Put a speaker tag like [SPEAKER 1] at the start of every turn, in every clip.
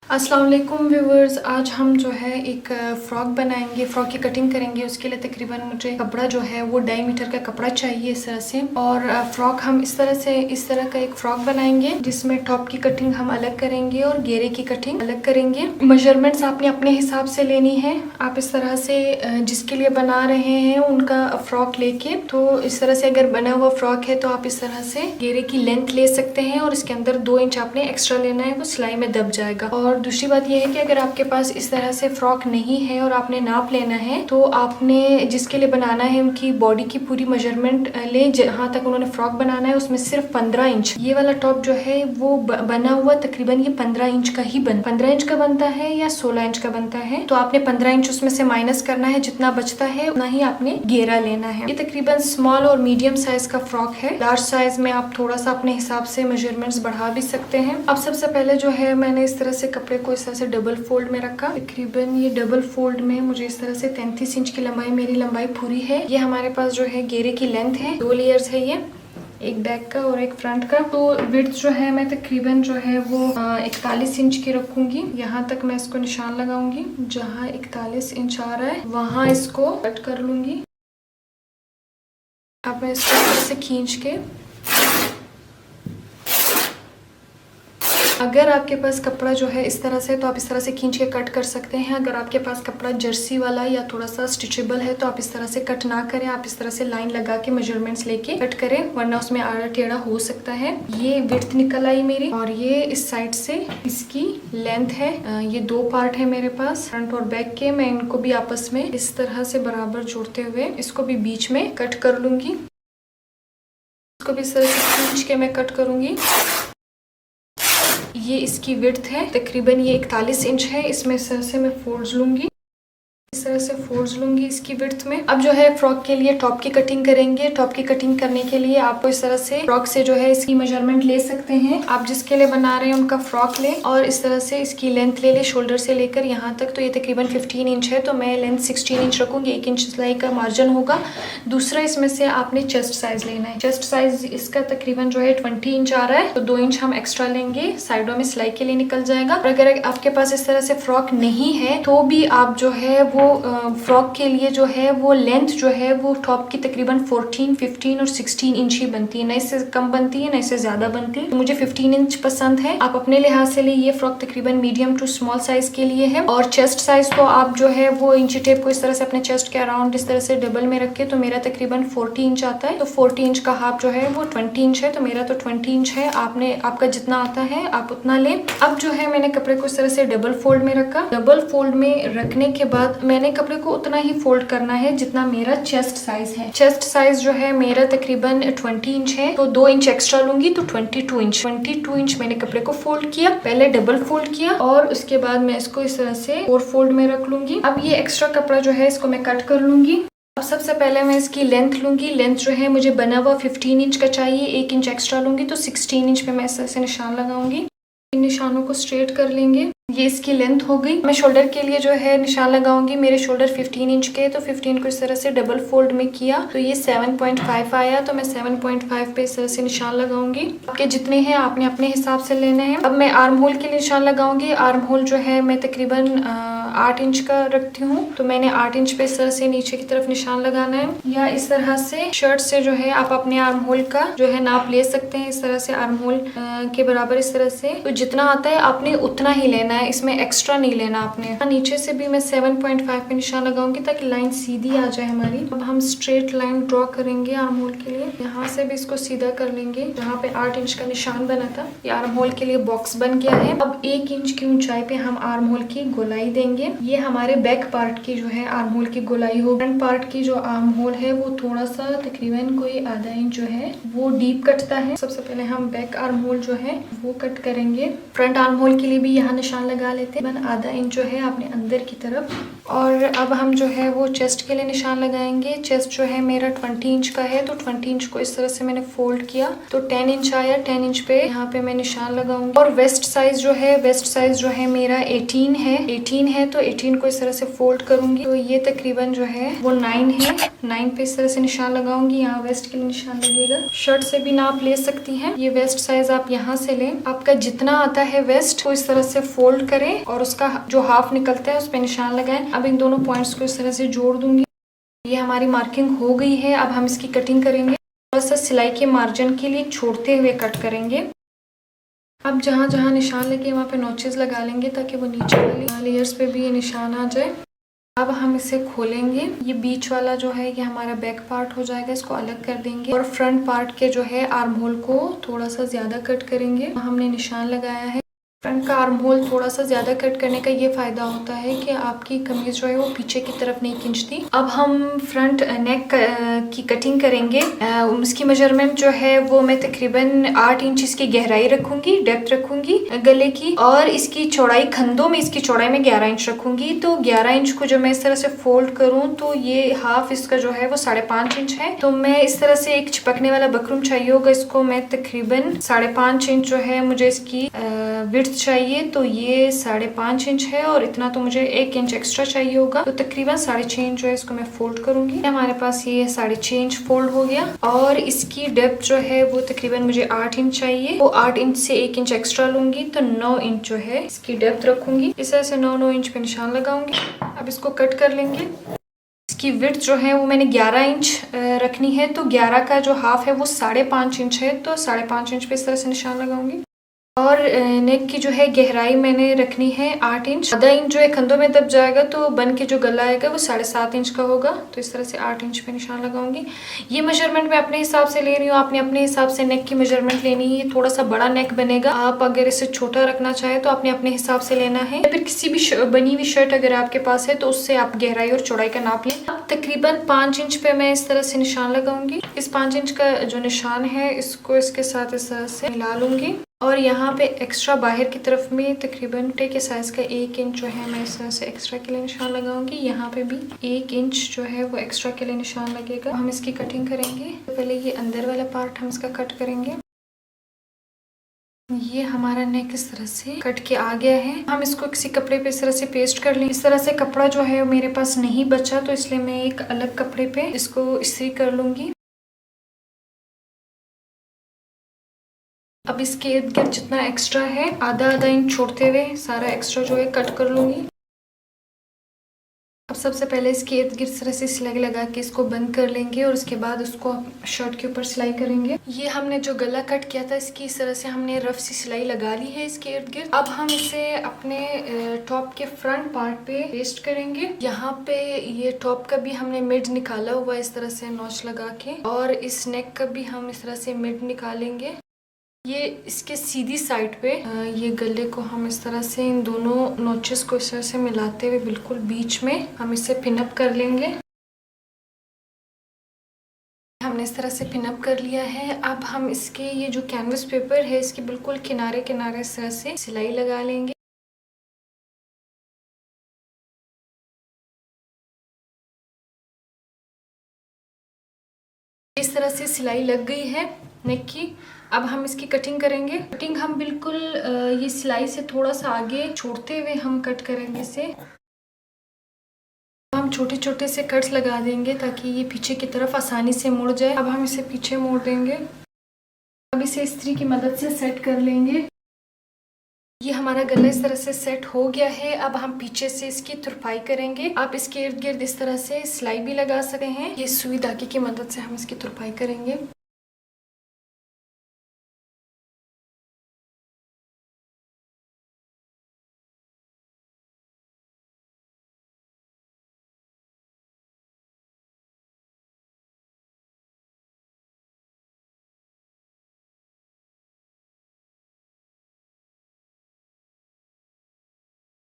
[SPEAKER 1] अस्सलाम वालेकुम व्यूवर्स, आज हम जो है एक फ़्रॉक बनाएंगे। फ़्रॉक की कटिंग करेंगे। उसके लिए तकरीबन मुझे कपड़ा जो है वो 2.5 मीटर का कपड़ा चाहिए इस तरह से। और फ़्रॉक हम इस तरह का एक फ़्रॉक बनाएंगे जिसमें टॉप की कटिंग हम अलग करेंगे और घेरे की कटिंग अलग करेंगे। मेजरमेंट्स आपने अपने हिसाब से लेनी है। आप इस तरह से जिसके लिए बना रहे हैं उनका फ़्रॉक लेके, तो इस तरह से अगर बना हुआ फ़्रॉक है तो आप इस तरह से घेरे की लेंथ ले सकते हैं और इसके अंदर 2 इंच आपने एक्स्ट्रा लेना है, वो सिलाई में दब जाएगा। और दूसरी बात यह है कि अगर आपके पास इस तरह से फ्रॉक नहीं है और आपने नाप लेना है तो आपने जिसके लिए बनाना है उनकी बॉडी की पूरी मेजरमेंट ले, जहाँ तक उन्होंने फ्रॉक बनाना है उसमें सिर्फ 15 इंच। ये वाला टॉप जो है वो बना हुआ तकरीबन ये 15 इंच का ही 15 इंच का बनता है या 16 इंच का बनता है। तो आपने 15 इंच उसमें से माइनस करना है, जितना बचता है उतना ही आपने घेरा लेना है। ये तकरीबन स्मॉल और मीडियम साइज का फ्रॉक है। लार्ज साइज में आप थोड़ा सा अपने हिसाब से मेजरमेंट्स बढ़ा भी सकते हैं। अब सबसे पहले जो है मैंने इस तरह से कपड़े को इस तरह से डबल फोल्ड में रखा। तकरीबन ये डबल फोल्ड में मुझे इस तरह से 33 इंच की लंबाई, मेरी लंबाई पूरी है। ये हमारे पास जो है घेरे की लेंथ है, 2 लेयर्स है, ये एक बैक का और एक फ्रंट का। तो विड्थ जो है मैं तकरीबन जो है वो 41 इंच की रखूंगी। यहाँ तक मैं इसको निशान लगाऊंगी, जहाँ 41 इंच आ रहा है वहाँ इसको कट कर लूंगी। अब मैं इसको इस तरह से खींच के, अगर आपके पास कपड़ा जो है इस तरह से तो आप इस तरह से खींच के कट कर सकते हैं। अगर आपके पास कपड़ा जर्सी वाला या थोड़ा सा स्टिचेबल है तो आप इस तरह से कट ना करें। आप इस तरह से लाइन लगा के मेजरमेंट्स लेके कट करें, वरना उसमें आड़ा टेढ़ा हो सकता है। ये विड्थ निकल आई मेरी और ये इस साइड से इसकी लेंथ है। ये 2 पार्ट है मेरे पास, फ्रंट और बैक के। मैं इनको भी आपस में इस तरह से बराबर जोड़ते हुए इसको भी बीच में कट कर लूंगी। इसको भी इस तरह से खींच के मैं कट करूंगी। ये इसकी विड्थ है, तकरीबन ये 41 इंच है। इसमें इस तरह से मैं फोल्ड्स लूंगी, इस तरह से फोल्ड्स लूंगी इसकी विड्थ में। अब जो है फ्रॉक के लिए टॉप की कटिंग करेंगे। टॉप की कटिंग करने के लिए आपको इस तरह से फ्रॉक से जो है इसकी मेजरमेंट ले सकते हैं। आप जिसके लिए बना रहे हैं उनका फ्रॉक ले और इस तरह से इसकी लेंथ ले शोल्डर से लेकर यहाँ तक। तो ये तकरीबन 15 इंच है, तो मैं लेंथ 16 इंच रखूंगी। 1 इंच सिलाई का मार्जिन होगा। दूसरा इसमें से आपने चेस्ट साइज लेना है। चेस्ट साइज इसका तकरीबन जो है 20 इंच आ रहा है, तो 2 इंच हम एक्स्ट्रा लेंगे, साइडों में सिलाई के लिए निकल जाएगा। और अगर आपके पास इस तरह से फ्रॉक नहीं है तो भी आप जो है वो फ्रॉक के लिए जो है वो लेंथ जो है वो टॉप की तकरीबन 14, 15 और 16 इंच ही बनती है, ना इससे कम बनती है ना इससे ज्यादा बनती है। तो मुझे 15 इंच पसंद है। आप अपने लिहाज से लिए। ये फ्रॉक तकरीबन मीडियम टू स्मॉल साइज के लिए है। और चेस्ट साइज तो आप जो है वो इंची टेप को इस तरह से अपने चेस्ट के अराउंड इस तरह से डबल में रखे, तो मेरा तकरीबन 40 इंच आता है। तो 40 इंच का हाफ जो है वो 20 इंच है, तो मेरा तो 20 इंच है। आपका जितना आता है आप उतना ले। अब जो है मैंने कपड़े को इस तरह से डबल फोल्ड में रखा। डबल फोल्ड में रखने के बाद मैंने कपड़े को उतना ही फोल्ड करना है जितना मेरा चेस्ट साइज है। चेस्ट साइज जो है मेरा तकरीबन 20 इंच है, तो 2 इंच एक्स्ट्रा लूंगी, तो 22 इंच मैंने कपड़े को फोल्ड किया। पहले डबल फोल्ड किया और उसके बाद मैं इसको इस तरह से 4 फोल्ड में रख लूंगी। अब ये एक्स्ट्रा कपड़ा जो है इसको मैं कट कर लूंगी। अब सबसे पहले मैं इसकी लेंथ लूंगी। लेंथ जो है मुझे बना हुआ 15 इंच का चाहिए, 1 इंच एक्स्ट्रा लूंगी, तो 16 इंच पे मैं इस तरह से निशान लगाऊंगी। इन निशानों को स्ट्रेट कर लेंगे। ये इसकी लेंथ हो गई। मैं शोल्डर के लिए जो है निशान लगाऊंगी। मेरे शोल्डर 15 इंच के, तो 15 को इस तरह से डबल फोल्ड में किया तो ये 7.5 आया, तो मैं 7.5 पे इस तरह से निशान लगाऊंगी। आपके जितने हैं आपने अपने हिसाब से लेने हैं। अब मैं आर्म होल के लिए निशान लगाऊंगी। आर्म होल जो है मैं तकरीबन 8 इंच का रखती हूँ, तो मैंने 8 इंच पे इस तरह से नीचे की तरफ निशान लगाना है। या इस तरह से शर्ट से जो है आप अपने आर्म होल का जो है नाप ले सकते हैं। इस तरह से आर्म होल के बराबर इस तरह से, तो जितना आता है आपने उतना ही लेना है, इसमें एक्स्ट्रा नहीं लेना आपने। नीचे से भी मैं 7.5 पे निशान लगाऊंगी ताकि लाइन सीधी आ जाए हमारी। अब हम स्ट्रेट लाइन ड्रॉ करेंगे आर्म होल के लिए। यहाँ से भी इसको सीधा कर लेंगे। जहाँ पे 8 इंच का निशान बना था ये आर्म होल के लिए बॉक्स बन गया है। अब 1 इंच की ऊंचाई पे हम आर्म होल की गोलाई देंगे। ये हमारे बैक पार्ट की जो है आर्म होल की गोलाई हो। फ्रंट पार्ट की जो आर्म होल है वो थोड़ा सा तकरीबन कोई आधा इंच जो है वो डीप कटता है। सबसे पहले हम बैक आर्म होल जो है वो कट करेंगे। फ्रंट आर्म होल के लिए भी यहाँ निशान लगा लेते हैं। आधा इंच जो है आपने अंदर की तरफ। और अब हम जो है वो चेस्ट के लिए निशान लगाएंगे। चेस्ट जो है मेरा 20 इंच का है, तो 20 इंच को इस तरह से मैंने फोल्ड किया तो 10 इंच आया। 10 इंच पे यहाँ पे मैं निशान लगाऊंगी। और वेस्ट साइज जो है मेरा 18 है। 18 है है तो 18 को इस तरह से फोल्ड करूंगी। तो ये तकरीबन जो है वो 9 है। 9 पे इस तरह से निशान लगाऊंगी। यहाँ वेस्ट के लिए निशान लगेगा। शर्ट से भी नाप ले सकती हैं। ये वेस्ट साइज आप यहाँ से लें। आपका जितना आता है वेस्ट को इस तरह से फोल्ड करें और उसका जो हाफ निकलता है उस पर निशान लगाएं। अब इन दोनों पॉइंट्स को इस तरह से जोड़ दूंगी। ये हमारी मार्किंग हो गई है। अब हम इसकी कटिंग करेंगे। थोड़ा सा सिलाई के मार्जिन के लिए छोड़ते हुए कट करेंगे। अब जहाँ जहाँ निशान लगे वहाँ पे नोचेस लगा लेंगे ताकि वो नीचे वाली लेयर्स पे भी ये निशान आ जाए। अब हम इसे खोलेंगे। ये बीच वाला जो है ये हमारा बैक पार्ट हो जाएगा। इसको अलग कर देंगे और फ्रंट पार्ट के जो है आर्म होल को थोड़ा सा ज्यादा कट करेंगे। हमने निशान लगाया है। फ्रंट का आर्म होल थोड़ा सा ज्यादा कट करने का ये फायदा होता है कि आपकी कमीज जो है वो पीछे की तरफ नहीं खिंचती। अब हम फ्रंट नेक की कटिंग करेंगे। उसकी मेजरमेंट जो है वो मैं तकरीबन 8 इंच इसकी गहराई रखूंगी, डेप्थ रखूंगी गले की, और इसकी चौड़ाई खंदों में इसकी चौड़ाई में 11 इंच रखूंगी। तो 11 इंच को जब मैं इस तरह से फोल्ड करूँ तो ये हाफ इसका जो है वो 5.5 इंच है। तो मैं इस तरह से एक चिपकने वाला बकरम चाहिए होगा। इसको मैं तकरीबन 5.5 इंच जो है मुझे इसकी विड्थ चाहिए। तो ये 5.5 इंच है और इतना तो मुझे 1 इंच एक्स्ट्रा चाहिए होगा। तो तकरीबन 6.5 इंच जो है इसको मैं फोल्ड करूंगी। हमारे पास ये 6.5 इंच फोल्ड हो गया और इसकी डेप्थ जो है वो तकरीबन मुझे 8 इंच चाहिए। तो 8 इंच से 1 इंच एक्स्ट्रा लूंगी तो 9 इंच जो है इसकी डेप्थ रखूंगी। इस तरह से 9 इंच पे निशान लगाऊंगी। अब इसको कट कर लेंगे। इसकी विड्थ जो है वो मैंने 11 इंच रखनी है। तो 11 का जो हाफ है वो 5.5 इंच है। तो 5.5 इंच पे इस तरह से निशान लगाऊंगी। और नेक की जो है गहराई मैंने रखनी है 8 इंच। आधा इंच जो है कंधों में दब जाएगा तो बन के जो गला आएगा वो 7.5 इंच का होगा। तो इस तरह से 8 इंच पे निशान लगाऊंगी। ये मेजरमेंट मैं अपने हिसाब से ले रही हूँ। आपने अपने हिसाब से नेक की मेजरमेंट लेनी है। ये थोड़ा सा बड़ा नेक बनेगा। आप अगर इसे छोटा रखना चाहे तो आपने अपने हिसाब से लेना है। फिर किसी भी बनी हुई शर्ट अगर आपके पास है तो उससे आप गहराई और चौड़ाई का नाप लें। तकरीबन 5 इंच पे मैं इस तरह से निशान लगाऊंगी। इस 5 इंच का जो निशान है इसको इसके साथ इस तरह से मिला लूंगी और यहाँ पे एक्स्ट्रा बाहर की तरफ में तकरीबन टे के साइज का 1 इंच जो है मैं इस तरह से एक्स्ट्रा के लिए निशान लगाऊंगी। यहाँ पे भी 1 इंच जो है वो एक्स्ट्रा के लिए निशान लगेगा। हम इसकी कटिंग करेंगे। तो पहले ये अंदर वाला पार्ट हम इसका कट करेंगे। ये हमारा नेक इस तरह से कट के आ गया है। हम इसको किसी कपड़े पे इस तरह से पेस्ट कर लेंगे। इस तरह से कपड़ा जो है मेरे पास नहीं बचा तो इसलिए मैं एक अलग कपड़े पे इसको इस्त्री कर लूंगी। अब इसके इर्द गिर्द जितना एक्स्ट्रा है आधा इंच छोड़ते हुए सारा एक्स्ट्रा जो है कट कर लूंगी। अब सबसे पहले इसके इर्द गिर्द तरह से सिलाई लगा के इसको बंद कर लेंगे और उसके बाद उसको शर्ट के ऊपर सिलाई करेंगे। ये हमने जो गला कट किया था इसकी इस तरह से हमने रफ सी सिलाई लगा ली है इसके इर्द गिर्द। अब हम इसे अपने टॉप के फ्रंट पार्ट पे पेस्ट करेंगे। यहाँ पे ये टॉप का भी हमने मिड निकाला हुआ इस तरह से नॉच लगा के, और इस नेक का भी हम इस तरह से मिड निकालेंगे। ये इसके सीधी साइड पे ये गले को हम इस तरह से इन दोनों नोचेस को इस तरह से मिलाते हुए बिल्कुल बीच में हम इसे पिनअप कर लेंगे। हमने इस तरह से पिनअप कर लिया है। अब हम इसके ये जो कैनवस पेपर है इसके बिल्कुल किनारे किनारे इस तरह से सिलाई लगा लेंगे। इस तरह से सिलाई लग गई है नेक की। अब हम इसकी कटिंग करेंगे। कटिंग हम बिल्कुल ये सिलाई से थोड़ा सा आगे छोड़ते हुए हम कट करेंगे इसे। हम छोटे छोटे से कट्स लगा देंगे ताकि ये पीछे की तरफ आसानी से मुड़ जाए। अब हम इसे पीछे मोड़ देंगे। अब इसे इस्त्री की मदद से सेट कर लेंगे। ये हमारा गला इस तरह से सेट हो गया है। अब हम पीछे से इसकी तुरपाई करेंगे। आप इसके इर्द गिर्द इस तरह से सिलाई भी लगा सकते हैं। ये सुई धागे की मदद से हम इसकी तुरपाई करेंगे।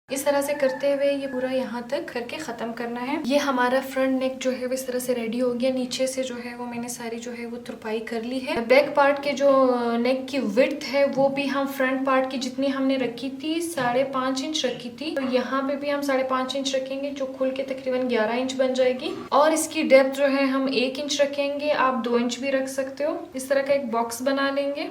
[SPEAKER 1] इस तरह से करते हुए ये पूरा यहाँ तक करके ख़त्म करना है। ये हमारा फ्रंट नेक जो है वो इस तरह से रेडी हो गया। नीचे से जो है वो मैंने सारी जो है वो तुरपाई कर ली है। बैक पार्ट के जो नेक की विड्थ है वो भी हम फ्रंट पार्ट की जितनी हमने रखी थी 5.5 इंच रखी थी, तो यहाँ पे भी हम 5.5 इंच रखेंगे जो खुल के तकरीबन 11 इंच बन जाएगी। और इसकी डेप्थ जो है हम 1 इंच रखेंगे। आप 2 इंच भी रख सकते हो। इस तरह का एक बॉक्स बना लेंगे,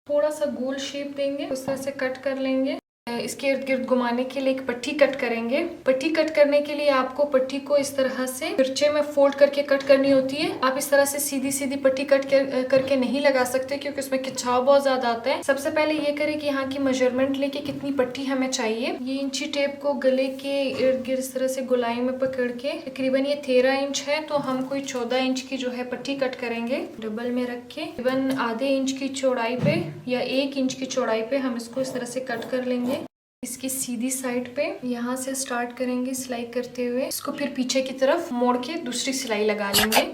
[SPEAKER 1] थोड़ा सा गोल शेप देंगे, उस तरह से कट कर लेंगे। इसके इर्द गिर्द घुमाने के लिए एक पट्टी कट करेंगे। पट्टी कट करने के लिए आपको पट्टी को इस तरह से तिरछे में फोल्ड करके कट करनी होती है। आप इस तरह से सीधी सीधी पट्टी कट करके नहीं लगा सकते क्योंकि उसमें खिंचाव बहुत ज्यादा आता है। सबसे पहले ये करें कि यहाँ की मेजरमेंट लेके कितनी पट्टी हमें चाहिए। ये इंची टेप को गले के इर्द गिर्द इस तरह से गोलाई में पकड़ के, तकरीबन ये 13 इंच है तो हम कोई 14 इंच की जो है पट्टी कट करेंगे। डबल में रख के तकरीबन आधे इंच की चौड़ाई पे या 1 इंच की चौड़ाई पे हम इसको इस तरह से कट कर लेंगे। इसकी सीधी साइड पे यहाँ से स्टार्ट करेंगे सिलाई करते हुए, इसको फिर पीछे की तरफ मोड़ के दूसरी सिलाई लगा लेंगे।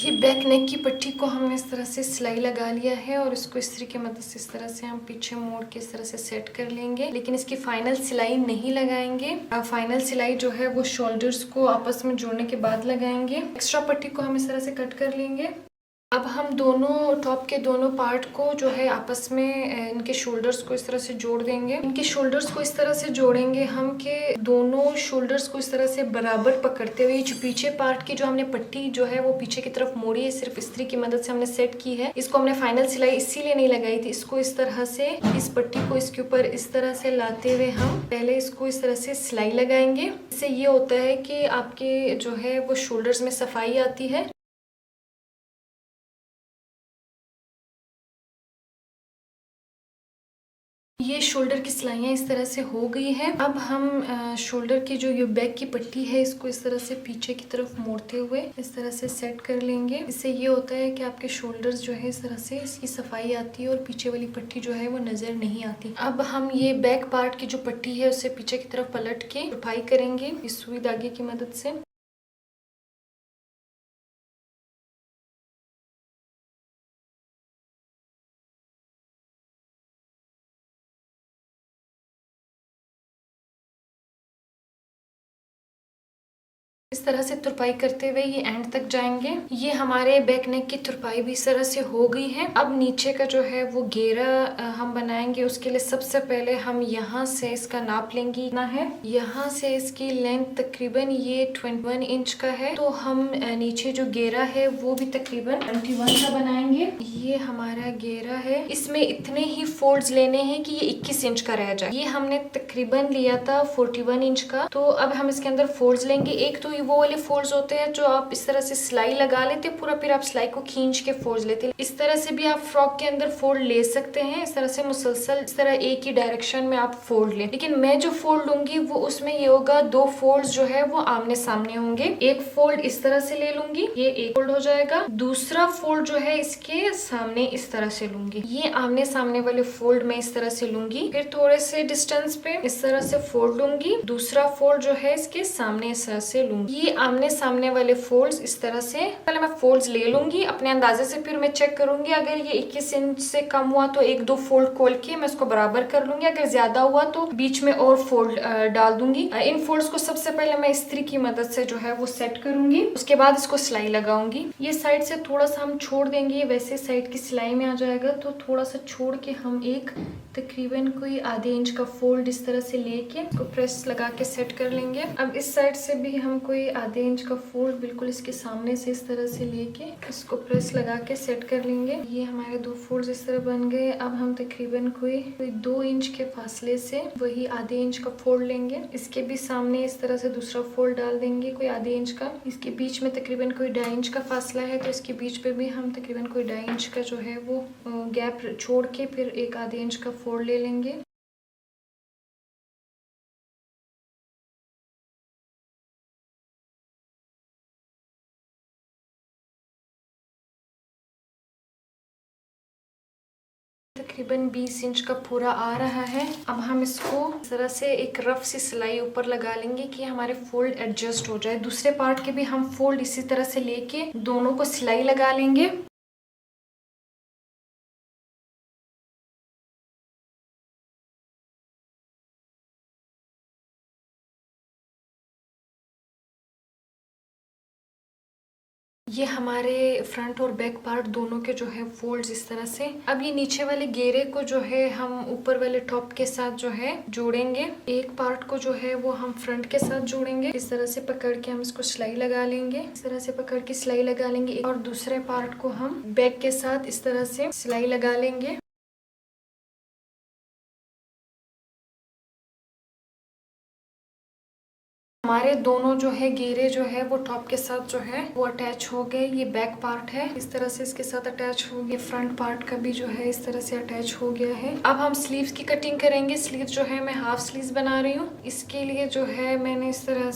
[SPEAKER 1] ये बैक नेक की पट्टी को हमने इस तरह से सिलाई लगा लिया है और इसको इस्त्री की मदद से इस तरह से हम पीछे मोड़ के इस तरह से सेट कर लेंगे, लेकिन इसकी फाइनल सिलाई नहीं लगाएंगे। फाइनल सिलाई जो है वो शोल्डर्स को आपस में जोड़ने के बाद लगाएंगे। एक्स्ट्रा पट्टी को हम इस तरह से कट कर लेंगे। अब हम दोनों टॉप के दोनों पार्ट को जो है आपस में इनके शोल्डर्स को इस तरह से जोड़ देंगे। इनके शोल्डर्स को इस तरह से जोड़ेंगे हम के दोनों शोल्डर्स को इस तरह से बराबर पकड़ते हुए, जो पीछे पार्ट की जो हमने पट्टी जो है वो पीछे की तरफ मोड़ी है, सिर्फ इस्त्री की मदद से हमने सेट की है। इसको हमने फाइनल सिलाई इसीलिए नहीं लगाई थी। इसको इस तरह से इस पट्टी को इसके ऊपर इस तरह से लाते हुए हम पहले इसको इस तरह से सिलाई लगाएंगे। इससे ये होता है कि आपके जो है वो शोल्डर्स में सफाई आती है। ये शोल्डर की सिलाइयाँ इस तरह से हो गई हैं। अब हम शोल्डर की जो ये बैक की पट्टी है इसको इस तरह से पीछे की तरफ मोड़ते हुए इस तरह से सेट कर लेंगे। इससे ये होता है कि आपके शोल्डर्स जो है इस तरह से इसकी सफाई आती है और पीछे वाली पट्टी जो है वो नजर नहीं आती। अब हम ये बैक पार्ट की जो पट्टी है उसे पीछे की तरफ पलट के तुरपाई करेंगे इस सुई धागे की मदद से। इस तरह से तुरपाई करते हुए ये एंड तक जाएंगे। ये हमारे बैक नेक की तुरपाई भी इस तरह से हो गई है। अब नीचे का जो है वो घेरा हम बनाएंगे। उसके लिए सबसे पहले हम यहाँ से इसका नाप लेंगे ना है। यहाँ से इसकी लेंथ तकरीबन ये 21 इंच का है, तो हम नीचे जो घेरा है वो भी तकरीबन 21 का बनाएंगे। ये हमारा घेरा है। इसमें इतने ही फोल्ड्स लेने हैं कि ये 21 इंच का रह जाए। ये हमने तकरीबन लिया था 41 इंच का, तो अब हम इसके अंदर फोल्ड्स लेंगे। एक तो वो वाले फोल्ड्स होते हैं जो आप इस तरह से सिलाई लगा लेते पूरा, फिर आप सिलाई को खींच के फोल्ड लेते। इस तरह से भी आप फ्रॉक के अंदर फोल्ड ले सकते हैं। इस तरह से मुसलसल इस तरह एक ही डायरेक्शन में आप फोल्ड लें। लेकिन मैं जो फोल्ड लूंगी वो उसमें ये होगा, 2 फोल्ड्स जो है वो आमने सामने होंगे। एक फोल्ड इस तरह से ले लूंगी, ये एक फोल्ड हो जाएगा। दूसरा फोल्ड जो है इसके सामने इस तरह से लूंगी। ये आमने सामने वाले फोल्ड मैं इस तरह से लूंगी। फिर थोड़े से डिस्टेंस पे इस तरह से फोल्ड लूंगी। दूसरा फोल्ड जो है इसके सामने इस तरह से लूंगी। ये आमने सामने वाले फोल्ड्स इस तरह से पहले मैं फोल्ड्स ले लूंगी अपने अंदाजे से, फिर मैं चेक करूंगी। अगर ये 21 इंच से कम हुआ तो 1-2 फोल्ड खोल के मैं इसको बराबर कर लूंगी। अगर ज्यादा हुआ तो बीच में और फोल्ड डाल दूंगी। इन फोल्ड्स को सबसे पहले मैं इस्त्री की मदद से जो है वो सेट करूंगी। उसके बाद इसको सिलाई लगाऊंगी। ये साइड से थोड़ा सा हम छोड़ देंगे, वैसे साइड की सिलाई में आ जाएगा, तो थोड़ा सा छोड़ के हम एक तकरीबन कोई आधे इंच का फोल्ड इस तरह से लेके इसको प्रेस लगा के सेट कर लेंगे। अब इस साइड से भी हम कोई आधे इंच का फोल्ड बिल्कुल इसके सामने से इस तरह से लेके इसको प्रेस लगा के सेट कर लेंगे। ये हमारे 2 फोल्ड इस तरह बन गए। अब हम तकरीबन कोई 2 इंच के फासले से वही आधे इंच का फोल्ड लेंगे। इसके भी सामने इस तरह से दूसरा फोल्ड डाल देंगे कोई आधे इंच का। इसके बीच में तकरीबन कोई 2.5 इंच का फासला है, तो इसके बीच पे भी हम तकरीबन कोई 2.5 इंच का जो है वो गैप छोड़ के फिर एक आधे इंच का फोल्ड ले लेंगे। तकरीबन 20 इंच का पूरा आ रहा है। अब हम इसको इस तरह से एक रफ सी सिलाई ऊपर लगा लेंगे कि हमारे फोल्ड एडजस्ट हो जाए। दूसरे पार्ट के भी हम फोल्ड इसी तरह से लेके दोनों को सिलाई लगा लेंगे। ये हमारे फ्रंट और बैक पार्ट दोनों के जो है फोल्ड्स इस तरह से। अब ये नीचे वाले घेरे को जो है हम ऊपर वाले टॉप के साथ जो है जोड़ेंगे। एक पार्ट को जो है वो हम फ्रंट के साथ जोड़ेंगे। इस तरह से पकड़ के हम इसको सिलाई लगा लेंगे। इस तरह से पकड़ के सिलाई लगा लेंगे और दूसरे पार्ट को हम बैक के साथ इस तरह से सिलाई लगा लेंगे। हमारे दोनों जो है घेरे जो है वो टॉप के साथ जो है वो अटैच हो गए। ये बैक पार्ट है, इस तरह से इसके साथ अटैच हो गया। फ्रंट पार्ट का भी जो है इस तरह से अटैच हो गया है। अब हम स्लीव्स की कटिंग करेंगे। स्लीव जो है मैं हाफ स्लीव्स बना रही हूँ। इसके लिए जो है मैंने इस तरह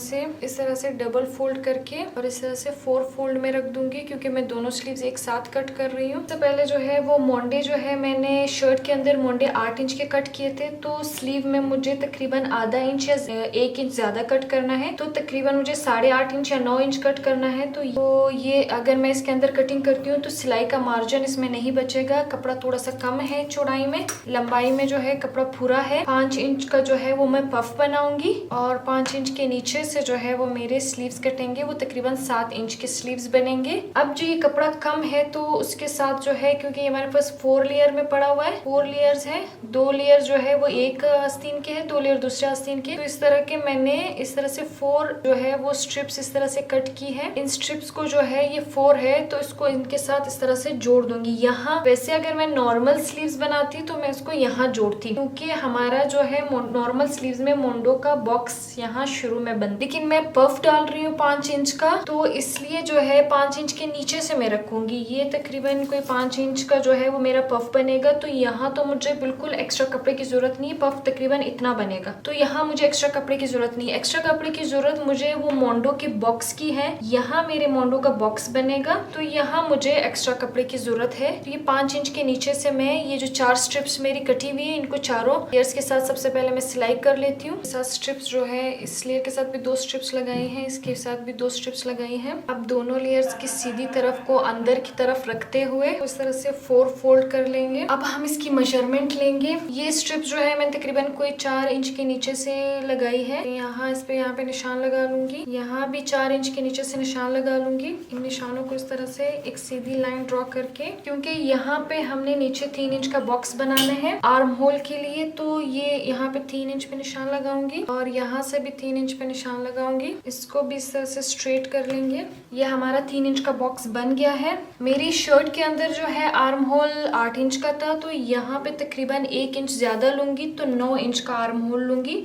[SPEAKER 1] से डबल फोल्ड करके और इस तरह से 4 फोल्ड में रख दूंगी, क्योंकि मैं दोनों स्लीव्स एक साथ कट कर रही हूँ। सबसे पहले जो है वो मोंडे जो है मैंने शर्ट के अंदर मोंडे 8 इंच के कट किए थे, तो स्लीव में मुझे तकरीबन आधा इंच या 1 इंच ज्यादा कट करना है। तो तकरीबन मुझे 8.5 इंच या 9 इंच कट करना है। तो ये अगर मैं इसके अंदर कटिंग करती हूँ तो सिलाई का मार्जिन इसमें नहीं बचेगा। कपड़ा थोड़ा सा कम है चौड़ाई में, लंबाई में जो है कपड़ा पूरा है। 5 इंच का जो है वो मैं पफ बनाऊंगी और 5 इंच के नीचे से जो है वो मेरे स्लीव्स कटेंगे, वो तकरीबन 7 इंच के स्लीव्स बनेंगे। अब जो ये कपड़ा कम है तो उसके साथ जो है, क्योंकि हमारे पास 4 लेयर में पड़ा हुआ है, 4 लेयर्स है, 2 लेयर जो है वो एक आस्तीन के है, 2 लेयर दूसरे आस्तीन के। तो इस तरह के मैंने इस तरह से 4 जो है वो स्ट्रिप्स इस तरह से कट की है। इन स्ट्रिप्स को जो है ये 4 है तो इसको इनके साथ इस तरह से जोड़ दूंगी। यहाँ वैसे अगर मैं नॉर्मल स्लीव्स बनाती तो मैं इसको यहाँ जोड़ती, क्योंकि हमारा जो है नॉर्मल स्लीव्स में मोंडो का बॉक्स यहाँ शुरू में बन, लेकिन मैं पफ डाल रही हूँ 5 इंच का, तो इसलिए जो है 5 इंच के नीचे से मैं रखूंगी। ये तकरीबन कोई 5 इंच का जो है वो मेरा पफ बनेगा। तो यहाँ तो मुझे बिल्कुल एक्स्ट्रा कपड़े की जरूरत नहीं है, पफ तकरीबन इतना बनेगा, तो यहाँ मुझे एक्स्ट्रा कपड़े की जरूरत नहीं है। एक्स्ट्रा कपड़े की जरूरत मुझे वो मोंडो के बॉक्स की है। यहाँ मेरे मोंडो का बॉक्स बनेगा, तो यहाँ मुझे एक्स्ट्रा कपड़े की जरूरत है। तो ये 5 इंच के नीचे से मैं ये जो 4 स्ट्रिप्स मेरी कटी हुई है, इनको चारों लेयर्स के साथ सबसे पहले मैं सिलाई कर लेती हूँ। 7 स्ट्रिप्स जो है इस लेयर के साथ भी 2 स्ट्रिप्स लगाई हैं, इसके साथ भी 2 स्ट्रिप्स लगाई हैं। अब दोनों लेयर्स की सीधी तरफ को अंदर की तरफ रखते हुए इस तरह से 4 फोल्ड कर लेंगे। अब हम इसकी मेजरमेंट लेंगे। ये स्ट्रिप जो है मैं तकरीबन कोई 4 इंच के नीचे से लगाई है। यहाँ इस पे यहाँ पे निशान लगा लूंगी, यहाँ भी 4 इंच के नीचे से निशान लगा लूंगी। इन निशानों को इस तरह से एक सीधी लाइन ड्रॉ करके, क्योंकि यहाँ पे हमने नीचे 3 इंच का बॉक्स बनाना है आर्म होल के लिए, तो ये यहाँ पे 3 इंच पे निशान लगाऊंगी और यहाँ से भी 3 इंच पे निशान लगाऊंगी। इसको भी इस तरह से स्ट्रेट कर लेंगे। ये हमारा 3 इंच का बॉक्स बन गया है। मेरी शर्ट के अंदर जो है आर्म होल 8 इंच का था, तो यहाँ पे तकरीबन 1 इंच ज्यादा लूंगी, तो 9 इंच का आर्म होल लूंगी।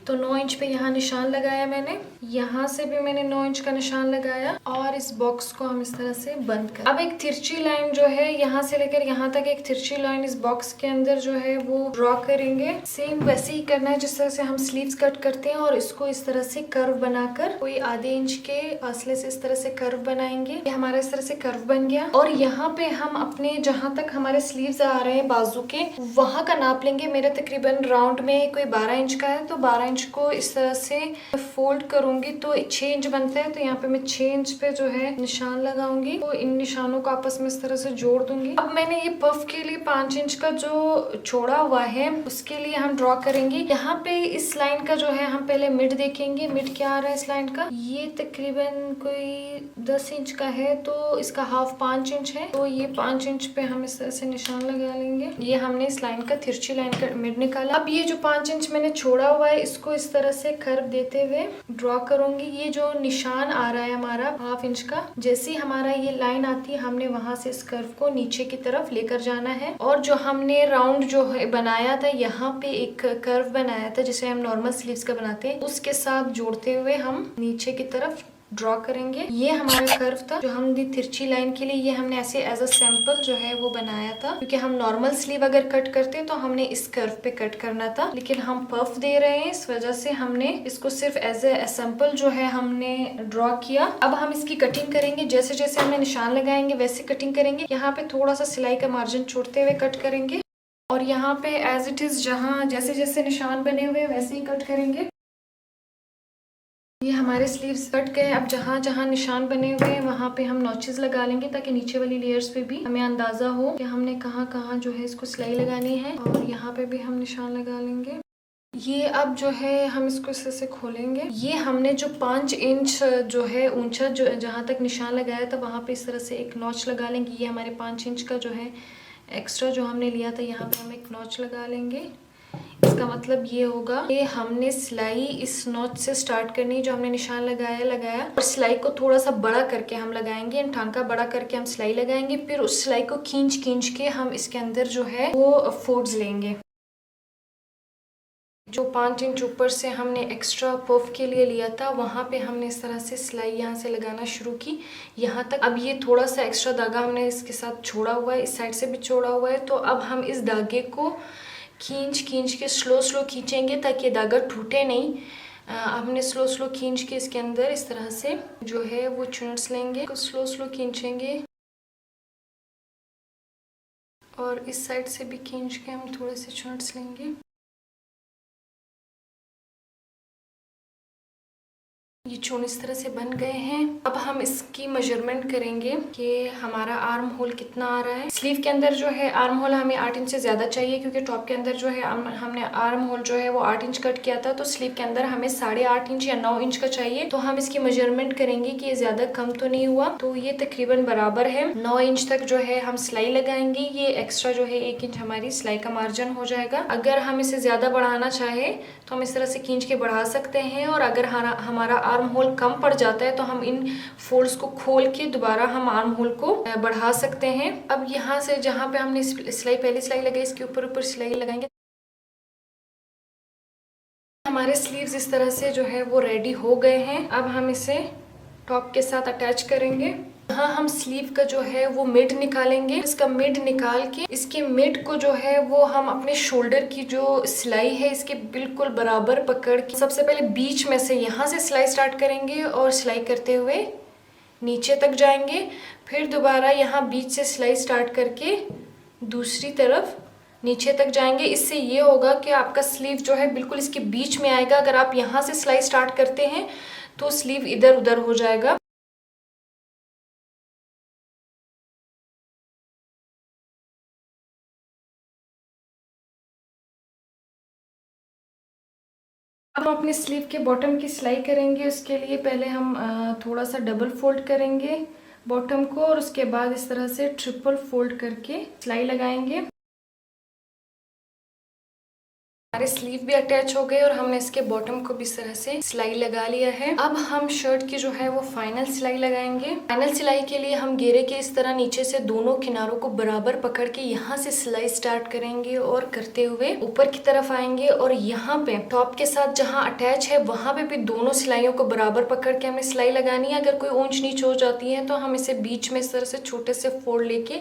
[SPEAKER 1] तो 9 इंच पे यहाँ निशान लगाया मैंने, यहाँ से भी मैंने 9 इंच का निशान लगाया और इस बॉक्स को हम इस तरह से बंद कर। अब एक तिरछी लाइन जो है यहाँ से लेकर यहाँ तक एक तिरछी लाइन इस बॉक्स के अंदर जो है वो ड्रॉ करेंगे। सेम वैसे ही करना है जिस तरह से हम स्लीव्स कट करते हैं, और इसको इस तरह से कर्व बनाकर कोई आधे इंच के फासले से इस तरह से कर्व बनाएंगे। ये हमारा इस तरह से कर्व बन गया। और यहाँ पे हम अपने जहाँ तक हमारे स्लीव्स आ रहे हैं बाजू के, वहां का नाप लेंगे। मेरा तकरीबन राउंड में कोई 12 इंच का है, तो 12 इंच को इस तरह से फोल्ड करूंगी तो 6 इंच बनता है। तो यहाँ पे मैं 6 इंच पे जो है निशान लगाऊंगी, तो इन निशानों को आपस में इस तरह से जोड़ दूंगी। अब मैंने ये पफ के लिए 5 इंच का जो छोड़ा हुआ है उसके लिए हम ड्रॉ करेंगे। यहाँ पे इस लाइन का जो है हम पहले मिड देखेंगे। मिड क्या आ रहा है इस लाइन का, ये तकरीबन कोई 10 इंच का है, तो इसका हाफ 5 इंच है। तो ये 5 इंच पे हम इस तरह से निशान लगा लेंगे। ये हमने इस लाइन का तिरछी लाइन का मिड निकाला। अब ये जो 5 इंच मैंने छोड़ा हुआ है इसको इस तरह से कर्व देते हुए ड्रॉ करूंगी। ये जो निशान आ रहा है हमारा हाफ इंच का, जैसे ही हमारा ये लाइन आती है हमने वहां से इस कर्व को नीचे की तरफ लेकर जाना है। और जो हमने राउंड जो है बनाया था, यहाँ पे एक कर्व बनाया था जिसे हम नॉर्मल स्लीव्स का बनाते हैं, उसके साथ जोड़ते हुए हम नीचे की तरफ ड्रॉ करेंगे। ये हमारा कर्व था जो हमने तिरछी लाइन के लिए, ये हमने ऐसे एज अ सैंपल जो है वो बनाया था, क्योंकि हम नॉर्मल स्लीव अगर कट करते तो हमने इस कर्व पे कट करना था, लेकिन हम पफ दे रहे हैं इस वजह से हमने इसको सिर्फ एज ए सैंपल जो है हमने ड्रॉ किया। अब हम इसकी कटिंग करेंगे। जैसे जैसे हमने निशान लगाएंगे वैसे कटिंग करेंगे। यहाँ पे थोड़ा सा सिलाई का मार्जिन छोड़ते हुए कट करेंगे और यहाँ पे एज इट इज जहाँ जैसे जैसे निशान बने हुए वैसे ही कट करेंगे। ये हमारे स्लीव्स कट गए। अब जहाँ जहाँ निशान बने हुए हैं वहाँ पे हम नॉचेस लगा लेंगे, ताकि नीचे वाली लेयर्स पे भी हमें अंदाजा हो कि हमने कहाँ कहाँ जो है इसको सिलाई लगानी है। और यहाँ पे भी हम निशान लगा लेंगे। ये अब जो है हम इसको इस तरह से खोलेंगे। ये हमने जो 5 इंच जो है ऊंचा जो जहाँ तक निशान लगाया था वहाँ पे इस तरह से एक नॉच लगा लेंगे। ये हमारे 5 इंच का जो है एक्स्ट्रा जो हमने लिया था, यहाँ पे हम एक नॉच लगा लेंगे। इसका मतलब ये होगा कि हमने सिलाई इस नॉच से स्टार्ट करनी, जो हमने निशान लगाया और सिलाई को थोड़ा सा बड़ा करके हम लगाएंगे, टांका बड़ा करके हम सिलाई लगाएंगे। फिर उस सिलाई को खींच खींच के हम इसके अंदर जो है वो फोल्ड्स लेंगे। जो 5 इंच ऊपर से हमने एक्स्ट्रा पफ के लिए लिया था वहाँ पे हमने इस तरह से सिलाई यहाँ से लगाना शुरू की यहाँ तक। अब ये थोड़ा सा एक्स्ट्रा धागा हमने इसके साथ छोड़ा हुआ है, इस साइड से भी छोड़ा हुआ है। तो अब हम इस धागे को खींच के स्लो खींचेंगे ताकि धागा टूटे नहीं। हमने स्लो खींच के इसके अंदर इस तरह से जो है वो चुनट्स लेंगे, स्लो खींचेंगे और इस साइड से भी खींच के हम थोड़े से चुनट्स लेंगे। ये चून इस तरह से बन गए हैं। अब हम इसकी मेजरमेंट करेंगे कि हमारा आर्म होल कितना आ रहा है। स्लीव के अंदर जो है आर्म होल हमें 8 इंच से ज़्यादा चाहिए क्योंकि टॉप के अंदर जो है हमने आर्म होल जो है वो 8 इंच कट किया था, तो स्लीव के अंदर हमें 8.5 इंच या 9 इंच का चाहिए। तो हम इसकी मेजरमेंट करेंगे कि ये ज़्यादा कम तो नहीं हुआ, तो ये तकरीबन बराबर है। 9 इंच तक जो है हम सिलाई लगाएंगे। ये एक्स्ट्रा जो है 1 इंच हमारी सिलाई का मार्जिन हो जाएगा। अगर हम इसे ज़्यादा बढ़ाना चाहे तो हम इस तरह से खींच के बढ़ा सकते हैं, और अगर हमारा आर्म होल कम पड़ जाता है तो हम इन फोल्ड्स को खोल के दोबारा हम आर्म होल को बढ़ा सकते हैं। अब यहाँ से जहाँ पे हमने पहली सिलाई लगाई इसके ऊपर सिलाई लगाएंगे। हमारे स्लीव्स इस तरह से जो है वो रेडी हो गए हैं। अब हम इसे टॉप के साथ अटैच करेंगे। यहाँ हम स्लीव का जो है वो मिड निकालेंगे। इसका मिड निकाल के इसके मिड को जो है वो हम अपने शोल्डर की जो सिलाई है इसके बिल्कुल बराबर पकड़ के सबसे पहले बीच में से यहाँ से सिलाई स्टार्ट करेंगे और सिलाई करते हुए नीचे तक जाएंगे। फिर दोबारा यहाँ बीच से सिलाई स्टार्ट करके दूसरी तरफ नीचे तक जाएंगे। इससे ये होगा कि आपका स्लीव जो है बिल्कुल इसके बीच में आएगा। अगर आप यहाँ से सिलाई स्टार्ट करते हैं तो स्लीव इधर उधर हो जाएगा। अब हम अपने स्लीव के बॉटम की सिलाई करेंगे। उसके लिए पहले हम थोड़ा सा डबल फोल्ड करेंगे बॉटम को, और उसके बाद इस तरह से ट्रिपल फोल्ड करके सिलाई लगाएंगे। हमारे स्लीव भी अटैच हो गए और हमने इसके बॉटम को भी इस तरह से सिलाई लगा लिया है। अब हम शर्ट की जो है वो फाइनल सिलाई लगाएंगे। फाइनल सिलाई के लिए हम घेरे के इस तरह नीचे से दोनों किनारों को बराबर पकड़ के यहाँ से सिलाई स्टार्ट करेंगे और करते हुए ऊपर की तरफ आएंगे, और यहाँ पे टॉप के साथ जहाँ अटैच है वहां पे भी दोनों सिलाइयों को बराबर पकड़ के हमें सिलाई लगानी है। अगर कोई ऊंच नीच हो जाती है तो हम इसे बीच में इस तरह से छोटे से फोल्ड लेके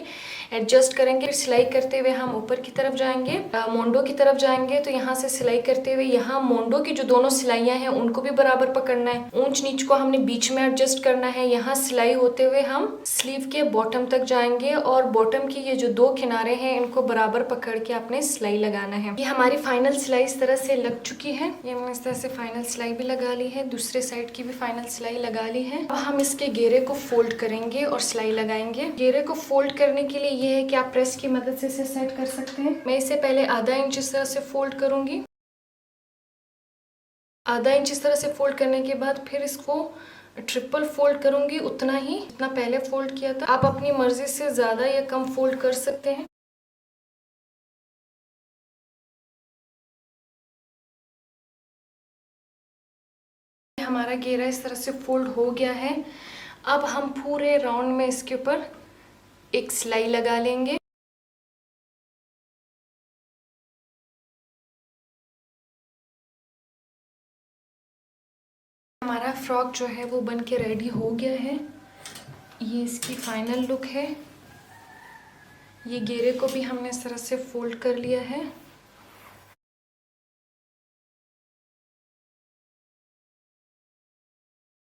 [SPEAKER 1] एडजस्ट करेंगे। फिर सिलाई करते हुए हम ऊपर की तरफ जाएंगे, मोंडो की तरफ जाएंगे। तो यहाँ से सिलाई करते हुए यहाँ मोंडो की जो दोनों सिलाइयाँ हैं उनको भी बराबर पकड़ना है। ऊंच नीच को हमने बीच में एडजस्ट करना है। यहाँ सिलाई होते हुए हम स्लीव के बॉटम तक जाएंगे और बॉटम की ये जो दो किनारे हैं इनको बराबर पकड़ के आपने सिलाई लगाना है। ये हमारी फाइनल सिलाई इस तरह से लग चुकी है। ये हमने इस तरह से फाइनल सिलाई भी लगा ली है, दूसरे साइड की भी फाइनल सिलाई लगा ली है। अब हम इसके घेरे को फोल्ड करेंगे और सिलाई लगाएंगे। घेरे को फोल्ड करने के लिए ये है कि आप प्रेस की मदद से इसे सेट कर सकते हैं। मैं इसे पहले आधा इंच इस तरह से फोल्ड करूंगी। आधा इंच इस तरह से फोल्ड करने के बाद फिर इसको ट्रिपल फोल्ड करूंगी, उतना ही जितना पहले फोल्ड किया था। आप अपनी मर्जी से ज़्यादा या कम फोल्ड कर सकते हैं। हमारा घेरा इस तरह से फोल्ड हो गया है। अब हम पूरे राउंड में इसके ऊपर एक सिलाई लगा लेंगे। हमारा फ्रॉक जो है वो बन के रेडी हो गया है। ये इसकी फाइनल लुक है। ये घेरे को भी हमने इस तरह से फोल्ड कर लिया है।